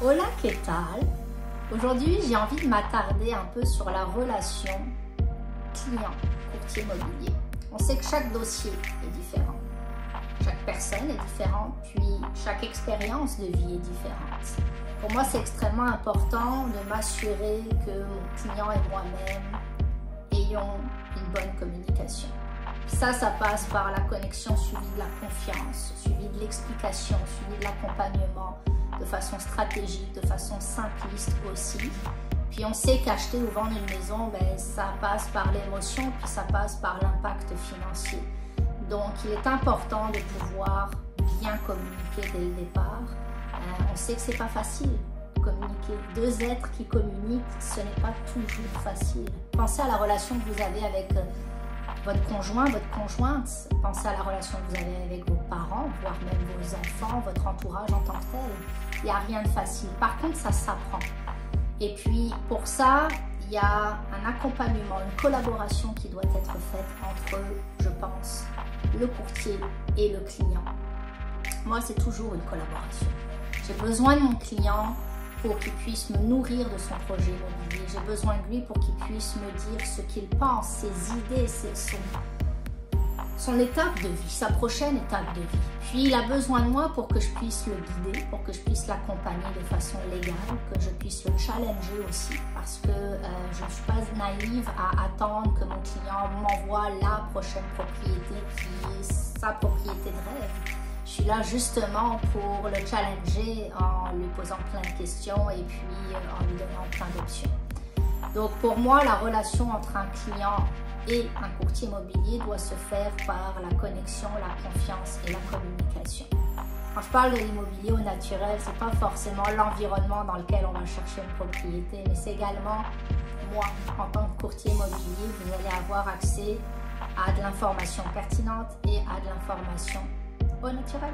Hola, ¿qué tal? Aujourd'hui, j'ai envie de m'attarder un peu sur la relation client-courtier immobilier. On sait que chaque dossier est différent, chaque personne est différente, puis chaque expérience de vie est différente. Pour moi, c'est extrêmement important de m'assurer que mon client et moi-même ayons une bonne communication. Ça passe par la connexion suivie de la confiance, suivie de l'explication, suivie de l'accompagnement de façon stratégique, de façon simpliste aussi. Puis on sait qu'acheter ou vendre une maison, ça passe par l'émotion, puis ça passe par l'impact financier. Donc il est important de pouvoir bien communiquer dès le départ. On sait que c'est pas facile de communiquer. Deux êtres qui communiquent, ce n'est pas toujours facile. Pensez à la relation que vous avez avec votre conjoint, votre conjointe. Pensez à la relation que vous avez avec vos parents, voire même vos enfants, votre entourage en tant que tel. Il n'y a rien de facile. Par contre, ça s'apprend. Et puis, pour ça, il y a un accompagnement, une collaboration qui doit être faite entre, je pense, le courtier et le client. Moi, c'est toujours une collaboration. J'ai besoin de mon client pour qu'il puisse me nourrir de son projet immobilier. J'ai besoin de lui pour qu'il puisse me dire ce qu'il pense, ses idées, son étape de vie, sa prochaine étape de vie. Puis il a besoin de moi pour que je puisse le guider, pour que je puisse l'accompagner de façon légale, que je puisse le challenger aussi, parce que je ne suis pas naïve à attendre que mon client m'envoie la prochaine propriété qui est sa propriété de rêve. Je suis là justement pour le challenger en lui posant plein de questions et puis en lui donnant plein d'options. Donc pour moi, la relation entre un client et un courtier immobilier doit se faire par la connexion, la confiance et la communication. Quand je parle de l'immobilier au naturel, ce n'est pas forcément l'environnement dans lequel on va chercher une propriété, mais c'est également moi, en tant que courtier immobilier, vous allez avoir accès à de l'information pertinente et à de l'information au naturel.